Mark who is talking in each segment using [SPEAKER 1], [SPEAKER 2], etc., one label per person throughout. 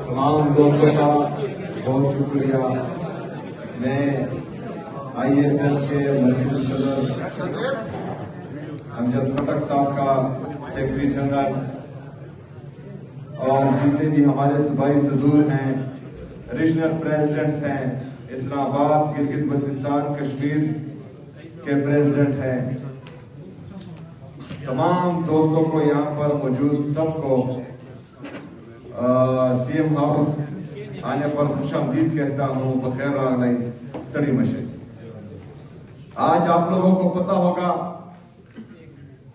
[SPEAKER 1] تمام دوستوں کا بہت شکریہ. میں ISL کے مرکزی صدر امجد خٹک صاحب کا سیکرٹری جنرل اور جتنے بھی ہمارے صوبائی صدور ہیں، ریجنل پریزیڈنٹس ہیں، اسلام آباد، گلگت بلتستان، کشمیر کے پریزیڈنٹ ہیں، تمام دوستوں کو یہاں پر موجود سب کو CM ہاؤس آنے پر خوش آمدید کہتا ہوں. بخیر راغلی اسٹڈی مشے. آج آپ لوگوں کو پتہ ہوگا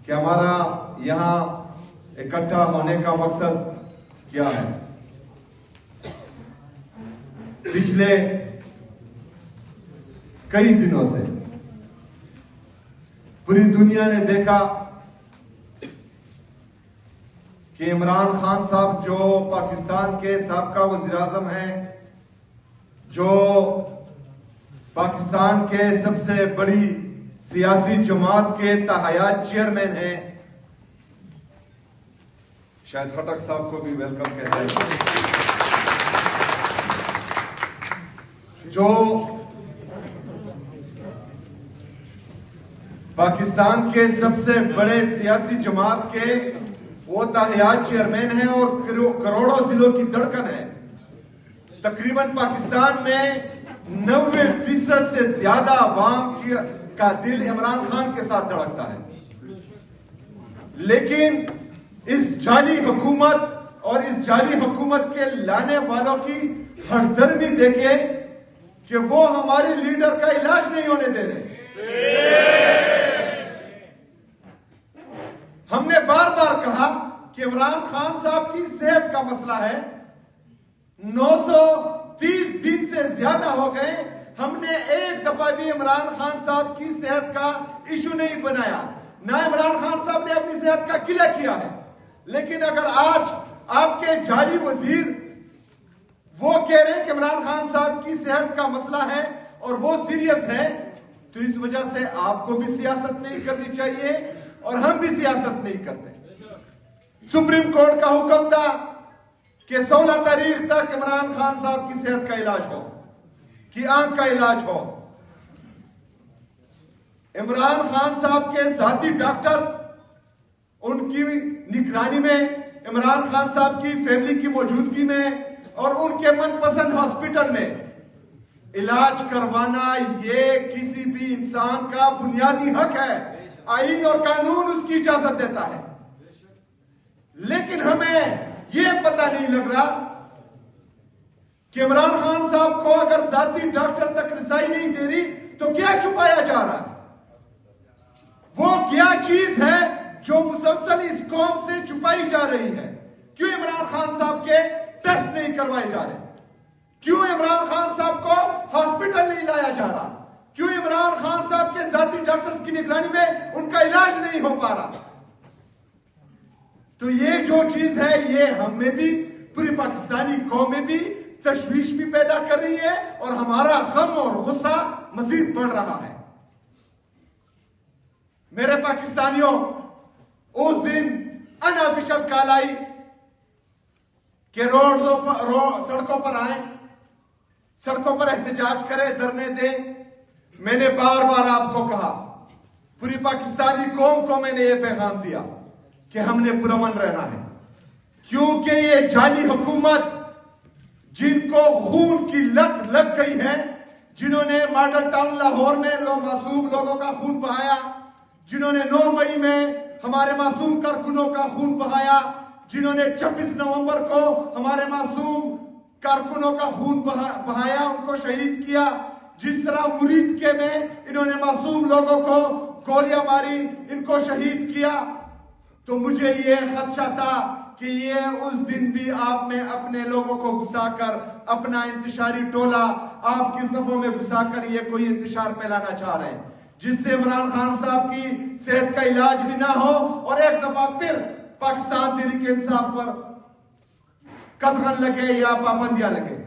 [SPEAKER 1] کہ ہمارا یہاں اکٹھا ہونے کا مقصد کیا ہے. پچھلے کئی دنوں سے پوری دنیا نے دیکھا کہ عمران خان صاحب جو پاکستان کے سابقہ وزیر اعظم ہیں، جو پاکستان کے سب سے بڑی سیاسی جماعت کے تاحیات چیئرمین ہیں، شاید خٹک صاحب کو بھی ویلکم کہتے ہیں، جو پاکستان کے سب سے بڑے سیاسی جماعت کے وہ تاحیات چیئرمین ہیں اور کروڑوں دلوں کی دھڑکن ہے. تقریباً پاکستان میں 90% سے زیادہ عوام کا دل عمران خان کے ساتھ دھڑکتا ہے. لیکن اس جعلی حکومت اور اس جعلی حکومت کے لانے والوں کی ہردرمی دیکھے کہ وہ ہمارے لیڈر کا علاج نہیں ہونے دے رہے. ہم نے بار بار کہا کہ عمران خان صاحب کی صحت کا مسئلہ ہے. 930 دن سے زیادہ ہو گئے، ہم نے ایک دفعہ بھی عمران خان صاحب کی صحت کا ایشو نہیں بنایا، نہ عمران خان صاحب نے اپنی صحت کا قلعہ کیا ہے. لیکن اگر آج آپ کے جعلی وزیر وہ کہہ رہے ہیں کہ عمران خان صاحب کی صحت کا مسئلہ ہے اور وہ سیریس ہے، تو اس وجہ سے آپ کو بھی سیاست نہیں کرنی چاہیے اور ہم بھی سیاست نہیں کرتے. سپریم کورٹ کا حکم تھا کہ 16 تاریخ تک عمران خان صاحب کی صحت کا علاج ہو، کی آنکھ کا علاج ہو. عمران خان صاحب کے ذاتی ڈاکٹرز ان کی نگرانی میں، عمران خان صاحب کی فیملی کی موجودگی میں اور ان کے من پسند ہاسپٹل میں علاج کروانا یہ کسی بھی انسان کا بنیادی حق ہے. آئین اور قانون اس کی اجازت دیتا ہے. لیکن ہمیں یہ پتہ نہیں لگ رہا کہ عمران خان صاحب کو اگر ذاتی ڈاکٹر تک رسائی نہیں دے رہی تو کیا چھپایا جا رہا ہے. وہ کیا چیز ہے جو مسلسل اس قوم سے چھپائی جا رہی ہے. کیوں عمران خان صاحب کے ٹیسٹ نہیں کروائے جا رہے؟ کیوں عمران خان صاحب کو ہاسپٹل نہیں لایا جا رہا؟ کیوں عمران خان صاحب کے ذاتی ڈاکٹرز کی نگرانی میں ان کا علاج نہیں ہو پا رہا؟ تو یہ جو چیز ہے یہ ہم میں بھی، پوری پاکستانی قوم میں بھی تشویش بھی پیدا کر رہی ہے اور ہمارا غم اور غصہ مزید بڑھ رہا ہے. میرے پاکستانیوں، اس دن انآفیشل کال آئی کہ سڑکوں پر آئیں، سڑکوں پر احتجاج کریں، دھرنے دیں. میں نے بار بار آپ کو کہا، پوری پاکستانی قوم کو میں نے یہ پیغام دیا کہ ہم نے پرامن رہنا ہے، کیونکہ یہ جعلی حکومت جن کو خون کی لت لگ گئی ہے، جنہوں نے ماڈل ٹاؤن لاہور میں معصوم لوگوں کا خون بہایا، جنہوں نے 9 مئی میں ہمارے معصوم کارکنوں کا خون بہایا، جنہوں نے 26 نومبر کو ہمارے معصوم کارکنوں کا خون بہایا، ان کو شہید کیا، جس طرح مرید کے میں انہوں نے معصوم لوگوں کو گولیاں ماری، ان کو شہید کیا. تو مجھے یہ خدشہ تھا کہ یہ اس دن بھی آپ میں اپنے لوگوں کو گھسا کر، اپنا انتشاری ٹولہ آپ کی صفوں میں گھسا کر یہ کوئی انتشار پھیلانا چاہ رہے ہیں، جس سے عمران خان صاحب کی صحت کا علاج بھی نہ ہو اور ایک دفعہ پھر پاکستان تحریک انصاف پر قدغن لگے یا پابندیاں لگے.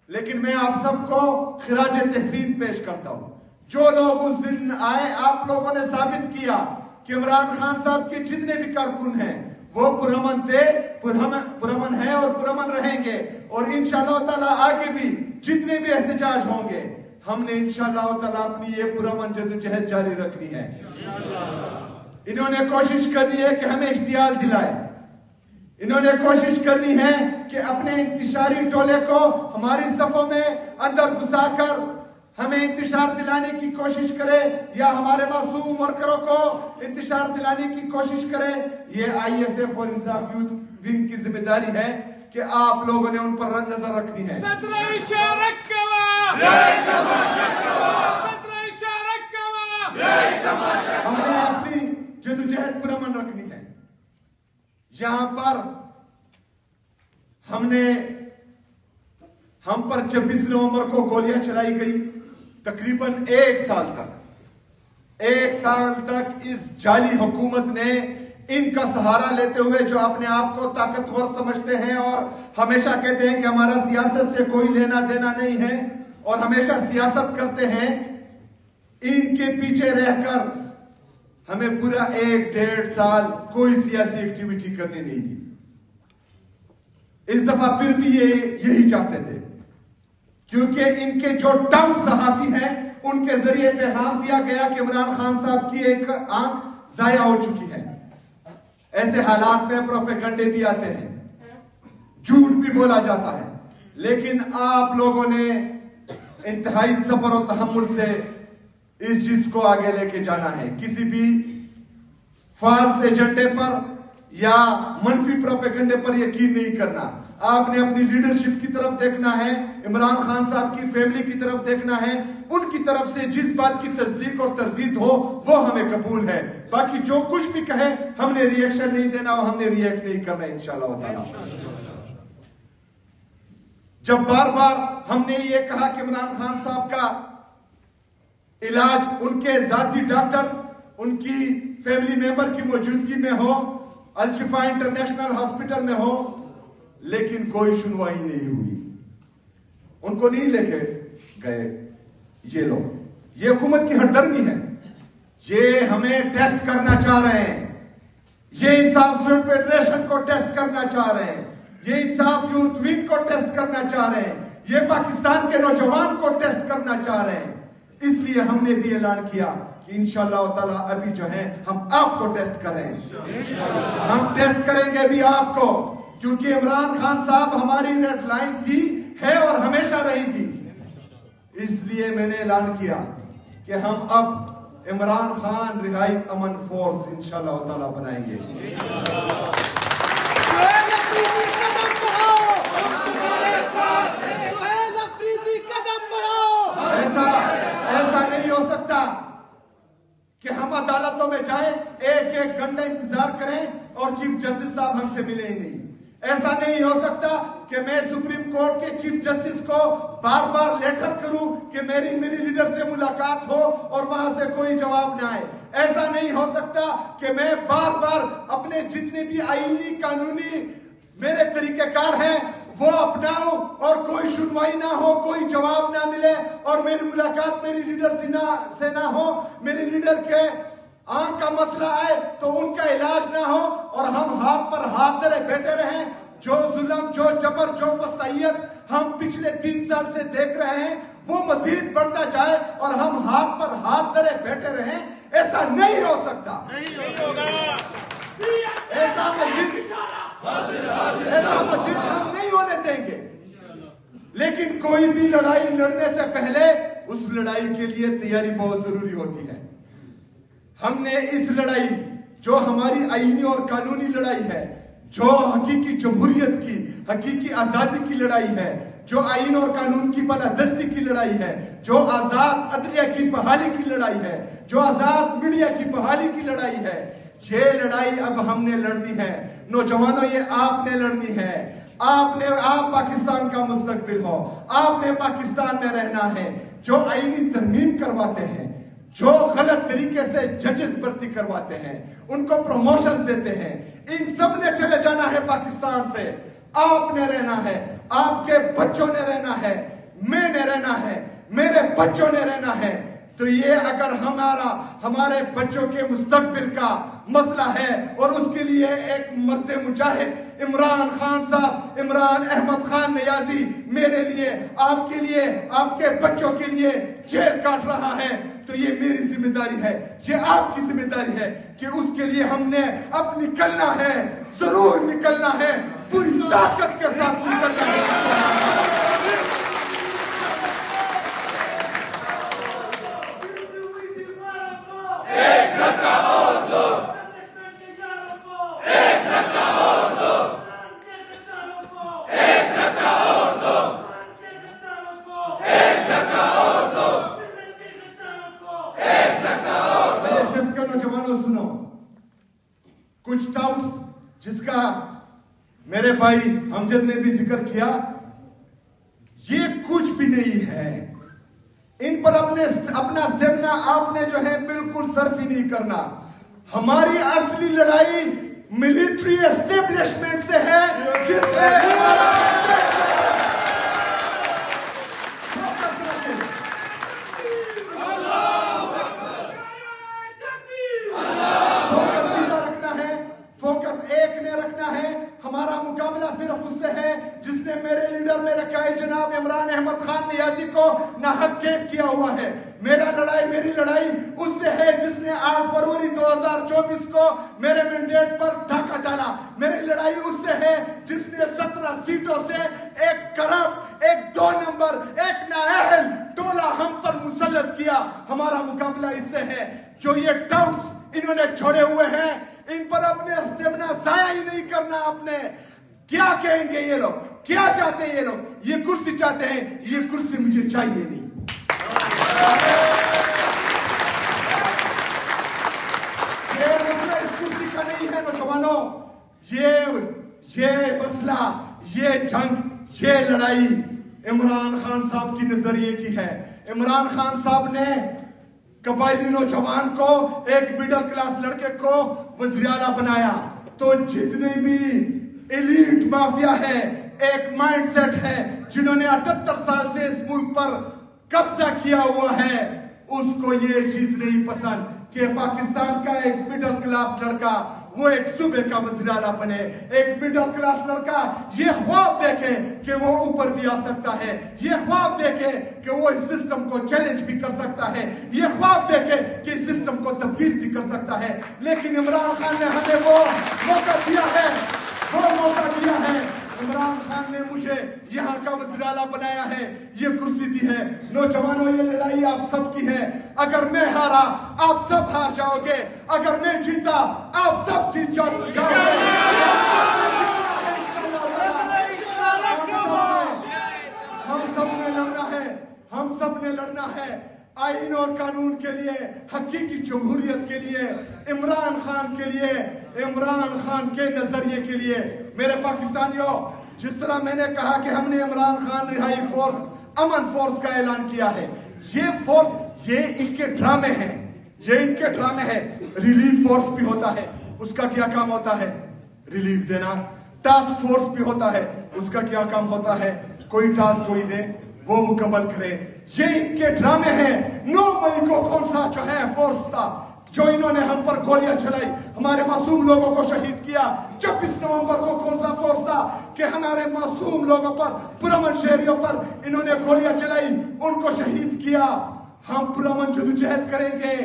[SPEAKER 1] لیکن میں آپ سب کو خراج تحسین پیش کرتا ہوں. جو لوگ اس دن آئے، آپ لوگوں نے ثابت کیا کہ عمران خان صاحب کے جتنے بھی کارکن ہیں وہ پرامن تھے، پرامن ہے اور پرامن رہیں گے، اور انشاءاللہ تعالیٰ آگے بھی جتنے بھی احتجاج ہوں گے ہم نے انشاءاللہ تعالیٰ اپنی یہ پرامن جدوجہد جاری رکھنی ہے۔ انہوں نے کوشش کرنی ہے کہ ہمیں اشتعال دلائے، انہوں نے کوشش کرنی ہے کہ اپنے انتشاری ٹولے کو ہماری صفوں میں اندر گھسا کر ہمیں انتشار دلانے کی کوشش کرے، یا ہمارے معصوم ورکروں کو انتشار دلانے کی کوشش کرے۔ یہ آئی ایس ایف اور انصاف یوتھ ونگ کی ذمہ داری ہے کہ آپ لوگوں نے ان پر نظر رکھنی ہے۔ ہم نے اپنی جدوجہد پرامن رکھنی ہے۔ یہاں پر ہم پر 26 نومبر کو گولیاں چلائی گئی، تقریباً ایک سال تک اس جعلی حکومت نے ان کا سہارا لیتے ہوئے، جو اپنے آپ کو طاقتور سمجھتے ہیں اور ہمیشہ کہتے ہیں کہ ہمارا سیاست سے کوئی لینا دینا نہیں ہے اور ہمیشہ سیاست کرتے ہیں، ان کے پیچھے رہ کر ہمیں پورا 1-1.5 سال کوئی سیاسی ایکٹیویٹی کرنے نہیں دی۔ اس دفعہ پھر بھی یہی چاہتے تھے، کیونکہ ان کے جو ٹاؤن صحافی ہیں ان کے ذریعے پیغام دیا گیا کہ عمران خان صاحب کی ایک آنکھ ضائع ہو چکی ہے۔ ایسے حالات میں پروپیگنڈے بھی آتے ہیں، جھوٹ بھی بولا جاتا ہے، لیکن آپ لوگوں نے انتہائی صبر و تحمل سے اس چیز کو آگے لے کے جانا ہے۔ کسی بھی فالس ایجنڈے پر یا منفی پروپیگنڈے پر یقین نہیں کرنا۔ آپ نے اپنی لیڈرشپ کی طرف دیکھنا ہے، عمران خان صاحب کی فیملی کی طرف دیکھنا ہے، ان کی طرف سے جس بات کی تصدیق اور تردید ہو وہ ہمیں قبول ہے۔ باقی جو کچھ بھی کہے ہم نے ری ایکشن نہیں دینا اور ہم نے ری ایکٹ نہیں کرنا انشاءاللہ تعالی۔ جب بار بار ہم نے یہ کہا کہ عمران خان صاحب کا علاج ان کے ذاتی ڈاکٹر ان کی فیملی ممبر کی موجودگی میں ہو، الشفا انٹرنیشنل ہاسپٹل میں ہو، لیکن کوئی سنوائی نہیں ہوئی، ان کو نہیں لے کے گئے یہ لوگ۔ یہ حکومت کی ہردرمی ہے، یہ ہمیں ٹیسٹ کرنا چاہ رہے ہیں، یہ انصاف فیڈریشن کو ٹیسٹ کرنا چاہ رہے ہیں، یہ انصاف یوتھ ونگ کو ٹیسٹ کرنا چاہ رہے ہیں، یہ پاکستان کے نوجوان کو ٹیسٹ کرنا چاہ رہے ہیں۔ اس لیے ہم نے بھی اعلان کیا کہ انشاءاللہ تعالیٰ ابھی جو ہے ہم آپ کو ٹیسٹ کریں، ہم ٹیسٹ کریں گے بھی آپ کو، کیونکہ عمران خان صاحب ہماری ریڈ لائن تھی، ہے اور ہمیشہ رہی گی۔ اس لیے میں نے اعلان کیا کہ ہم اب عمران خان رہائی امن فورس انشاءاللہ تعالیٰ بنائیں گے۔ ایسا نہیں ہو سکتا کہ ہم عدالتوں میں جائیں، ایک گھنٹہ انتظار کریں اور چیف جسٹس صاحب ہم سے ملے ہی نہیں۔ ایسا نہیں ہو سکتا کہ میں سپریم کورٹ کے چیف جسٹس کو بار بار لیٹر کروں کہ میری لیڈر سے ملاقات ہو اور وہاں سے کوئی جواب نہ آئے۔ ایسا نہیں ہو سکتا کہ میں بار بار اپنے جتنے بھی آئینی قانونی میرے طریقہ کار ہیں وہ اپناؤں اور کوئی سنوائی نہ ہو، کوئی جواب نہ ملے اور میری ملاقات میری لیڈر سے نہ ہو، میری لیڈر کے آنکھ کا مسئلہ آئے تو ان کا علاج نہ ہو اور ہم ہاتھ پر ہاتھ دھرے بیٹھے رہیں۔ جو ظلم، جو جبر، جو فسطائیت ہم پچھلے 3 سال سے دیکھ رہے ہیں وہ مزید بڑھتا جائے اور ہم ہاتھ پر ہاتھ دھرے بیٹھے رہیں، ایسا نہیں ہو سکتا۔ ایسا مزید ہم نہیں ہونے دیں گے۔ لیکن کوئی بھی لڑائی لڑنے سے پہلے اس لڑائی کے لیے تیاری بہت ضروری ہوتی ہے۔ ہم نے اس لڑائی جو ہماری آئینی اور قانونی لڑائی ہے، جو حقیقی جمہوریت کی، حقیقی آزادی کی لڑائی ہے، جو آئین اور قانون کی بالادستی کی لڑائی ہے، جو آزاد عدلیہ کی بحالی کی لڑائی ہے، جو آزاد میڈیا کی بحالی کی لڑائی ہے، یہ لڑائی اب ہم نے لڑنی ہے۔ نوجوانوں، یہ آپ نے لڑنی ہے۔ آپ پاکستان کا مستقبل ہو، آپ نے پاکستان میں رہنا ہے۔ جو آئینی ترمیم کرواتے ہیں، جو غلط طریقے سے ججز بھرتی کرواتے ہیں، ان کو پروموشنز دیتے ہیں، ان سب نے چلے جانا ہے پاکستان سے۔ آپ نے رہنا ہے، آپ کے بچوں نے رہنا ہے، میں نے رہنا ہے، میرے بچوں نے رہنا ہے۔ تو یہ اگر ہمارے بچوں کے مستقبل کا مسئلہ ہے اور اس کے لیے ایک مرد مجاہد عمران خان صاحب، عمران احمد خان نیازی میرے لیے، آپ کے لیے، آپ کے بچوں کے لیے جیل کاٹ رہا ہے، تو یہ میری ذمہ داری ہے، یہ آپ کی ذمہ داری ہے کہ اس کے لیے ہم نے اب نکلنا ہے، ضرور نکلنا ہے، پوری طاقت کے ساتھ نکلنا ہے۔ کچھ ٹاؤٹس جس کا میرے بھائی امجد نے بھی ذکر کیا، یہ کچھ بھی نہیں ہے، ان پر اپنا اسٹیمنا آپ نے جو ہے بالکل صرف ہی نہیں کرنا۔ ہماری اصلی لڑائی ملٹری اسٹیبلشمنٹ سے ہے، جس سے ہمارا مقابلہ صرف اس سے ہے جس نے میرے لیڈر میں رکھا ہے جناب عمران احمد خان نیازی کو ناحق قید کیا ہوا ہے۔ میری لڑائی اس سے ہے جس نے 8 فروری 2024 کو میرے مینڈیٹ پر ڈاکہ ڈالا۔ میری لڑائی اس سے ہے جس نے 17 سیٹوں سے ایک کرپٹ، ایک 2 نمبر، ایک نااہل ٹولہ ہم پر مسلط کیا۔ ہمارا مقابلہ اس سے ہے۔ جو یہ ٹاؤٹس انہوں نے چھوڑے ہوئے ہیں، ان پر اپنے اسٹیمنا ضائع ہی نہیں کرنا۔ اپنے کیا کہیں گے یہ لوگ، کیا چاہتے ہیں یہ لوگ؟ یہ کرسی چاہتے ہیں، یہ کرسی مجھے چاہیے نہیں۔ یہ مسئلہ اس کرسی کا نہیں ہے نوجوانوں، یہ مسئلہ، یہ جنگ، یہ لڑائی عمران خان صاحب کی نظریے کی ہے۔ عمران خان صاحب نے قبائلی نوجوان کو، ایک مڈل کلاس لڑکے کو وزیر اعلیٰ بنایا، تو جتنے بھی ایلیٹ مافیا ہے، ایک مائنڈ سیٹ ہے، جنہوں نے 78 سال سے اس ملک پر قبضہ کیا ہوا ہے، اس کو یہ چیز نہیں پسند کہ پاکستان کا ایک مڈل کلاس لڑکا وہ ایک صوبے کا وزیر اعلیٰ بنے۔ ایک مڈل کلاس لڑکا یہ خواب دیکھے کہ وہ اوپر بھی آ سکتا ہے، یہ خواب دیکھے کہ وہ اس سسٹم کو چیلنج بھی کر سکتا ہے، یہ خواب دیکھے کہ اس سسٹم کو تبدیل بھی کر سکتا ہے۔ لیکن عمران خان نے ہمیں وہ موقع دیا ہے، وہ موقع دیا ہے۔ عمران خان نے مجھے یہاں کا وزیر اعلیٰ بنایا ہے، یہ کرسی دی ہے۔ نوجوانوں، یہ لڑائی آپ سب کی ہے۔ اگر میں ہارا آپ سب ہار جاؤ گے، اگر میں جیتا آپ سب جیت جاؤ گے۔ ہم سب نے لڑنا ہے، ہم سب نے لڑنا ہے آئین اور قانون کے لیے، حقیقی جمہوریت کے لیے، عمران خان کے لیے، عمران خان کے نظریے کے لیے۔ میرے پاکستانیوں، جس طرح میں نے کہا کہ ہم نے عمران خان رہائی فورس، امن فورس کا اعلان کیا ہے، یہ فورس، یہ ان کے ڈرامے ہیں، یہ ان کے ڈرامے ہیں۔ ریلیف فورس بھی ہوتا ہے، اس کا کیا کام ہوتا ہے؟ ریلیف دینا۔ ٹاسک فورس بھی ہوتا ہے، اس کا کیا کام ہوتا ہے؟ کوئی ٹاسک کوئی دے وہ مکمل کرے۔ یہ ان کے ڈرامے ہیں۔ 9 مئی کو کون سا جو ہے فورس تھا جو انہوں نے ہم پر گولیاں چلائی، ہمارے معصوم لوگوں کو شہید کیا؟ 26 نومبر کو کون سا فورس تھا کہ ہمارے معصوم لوگوں پر، پرامن شہریوں پر انہوں نے گولیاں چلائی، ان کو شہید کیا؟ ہم پرامن جدوجہد کریں گے۔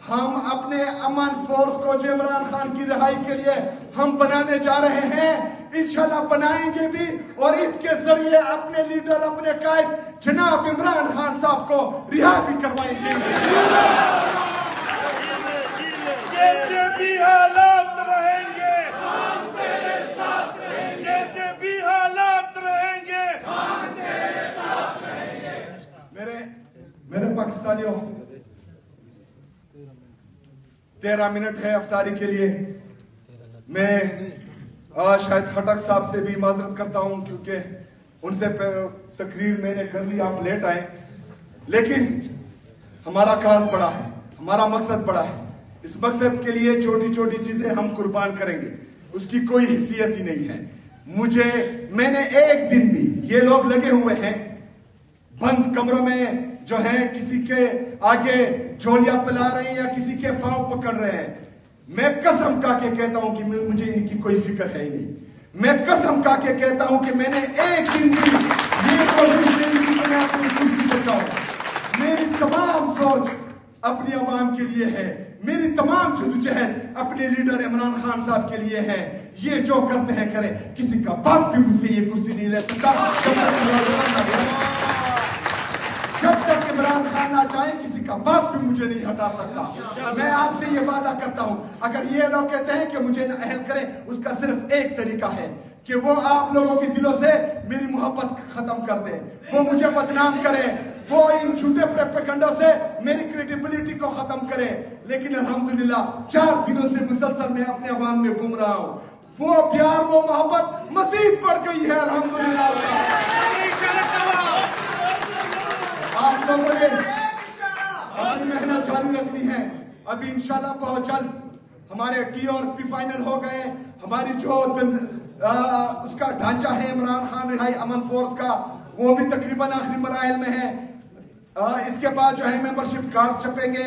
[SPEAKER 1] ہم اپنے امن فورس کو جو عمران خان کی رہائی کے لیے ہم بنانے جا رہے ہیں، انشاءاللہ بنائیں گے بھی، اور اس کے ذریعے اپنے لیڈر، اپنے قائد جناب عمران خان صاحب کو رہا بھی کروائیں گے۔
[SPEAKER 2] جیسے بھی حالات رہیں گے ہم تیرے ساتھ رہیں گے، جیسے بھی حالات رہیں گے ہم تیرے ساتھ رہیں گے۔
[SPEAKER 1] میرے پاکستانیوں، 13 منٹ ہے افطاری کے لیے۔ میں آج شاید خٹک صاحب سے بھی معذرت کرتا ہوں کیونکہ ان سے تقریر میں نے کر لی، آپ لیٹ آئے، لیکن ہمارا کاز بڑا ہے، ہمارا مقصد بڑا ہے۔ اس مقصد کے لیے چھوٹی چھوٹی چیزیں ہم قربان کریں گے، اس کی کوئی حیثیت ہی نہیں ہے۔ میں نے ایک دن بھی، یہ لوگ لگے ہوئے ہیں بند کمروں میں جو ہے کسی کے آگے جھولیاں پلا رہے ہیں یا کسی کے پاؤں پکڑ رہے ہیں، میں قسم کھا کے کہتا ہوں کہ مجھے ان کی کوئی فکر ہے ہی نہیں. میں قسم کھا کے کہتا ہوں کہ میں نے ایک دن بھی یہ کوشش نہیں کی کہ میں اپنی کرسی بچاؤں. میری تمام سوچ اپنی عوام کے لیے ہے. میری تمام جدوجہد اپنے لیڈر عمران خان صاحب کے لیے ہے. یہ جو کرتے ہیں کریں. کسی کا باپ بھی مجھ سے یہ کرسی نہیں لے سکتا. جب تک عمران خان نہ چاہے کسی کا باپ بھی مجھے نہیں ہٹا سکتا. میں آپ سے یہ وعدہ کرتا ہوں اگر یہ لوگ کہتے ہیں کہ مجھے نہ اہل کریں, اس کا صرف ایک طریقہ ہے کہ وہ آپ لوگوں کے دلوں سے میری محبت ختم کر دیں, وہ مجھے بدنام کریں, وہ ان جھوٹے پروپیگنڈا سے میری کریڈیبلٹی کو ختم کرے. لیکن الحمدللہ 4 دنوں سے مسلسل میں اپنے عوام میں گھوم رہا ہوں. وہ پیار وہ محبت مزید بڑھ گئی ہے الحمدللہ. آپ لوگوں نے اپنی محنت جاری رکھنی ہے. ابھی انشاءاللہ بہت جلد ہمارے ٹی اور بھی فائنل ہو گئے. ہماری جو اس کا ڈھانچہ ہے عمران خان رہائی امن فورس کا, وہ بھی تقریباً آخری مراحل میں ہے. اس کے بعد جو ہے ممبرشپ کارڈ چھپیں گے.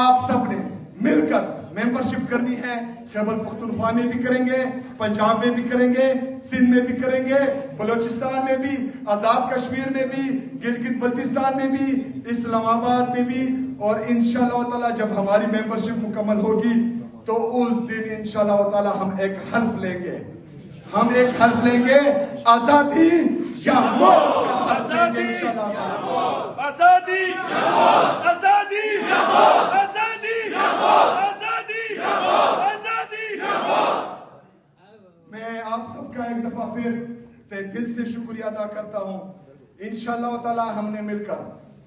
[SPEAKER 1] آپ سب نے مل کر ممبرشپ کرنی ہے. خیبر پختونخوا میں بھی کریں گے, پنجاب میں بھی کریں گے, سندھ میں بھی کریں گے, بلوچستان میں بھی, آزاد کشمیر میں بھی, گلگت بلتستان میں بھی, اسلام آباد میں بھی. اور انشاءاللہ تعالی جب ہماری ممبرشپ مکمل ہوگی تو اس دن انشاءاللہ تعالی ہم ایک حلف لیں گے. ہم ایک حلف لیں گے, آزادی یا موت.
[SPEAKER 2] آزادی آزادی آزادی آزادی آزادی آزادی.
[SPEAKER 1] میں آپ سب کا ایک دفعہ پھر دل سے شکریہ ادا کرتا ہوں. انشاءاللہ تعالی ہم نے مل کر,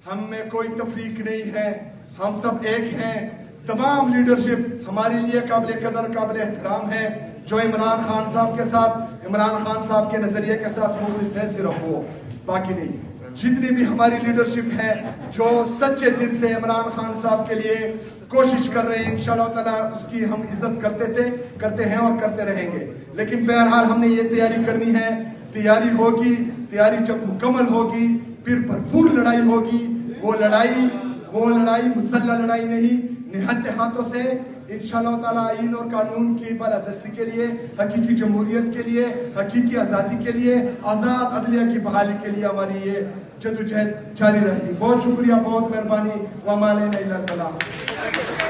[SPEAKER 1] ہم میں کوئی تفریق نہیں ہے, ہم سب ایک ہیں. تمام لیڈرشپ ہمارے لیے قابل قدر قابل احترام ہے. جو عمران خان صاحب کے ساتھ, عمران خان صاحب کے نظریے کے ساتھ مخلص ہے صرف وہ, باقی نہیں. جتنی بھی ہماری لیڈرشپ ہے جو سچے دل سے عمران خان صاحب کے لیے کوشش کر رہے ہیں, انشاءاللہ تعالی اس کی ہم عزت کرتے ہیں اور کرتے رہیں گے. لیکن بہرحال ہم نے یہ تیاری کرنی ہے. تیاری ہوگی, تیاری جب مکمل ہوگی پھر بھرپور لڑائی ہوگی. وہ لڑائی مسلح لڑائی نہیں, نہایت ہاتھوں سے انشاءاللہ تعالی آئین اور قانون کی بالادستی کے لیے, حقیقی جمہوریت کے لیے, حقیقی آزادی کے لیے, آزاد عدلیہ کی بحالی کے لیے ہماری یہ جدوجہد جاری رہے گی. بہت شکریہ, بہت مہربانی. وما علینا الا البلاغ.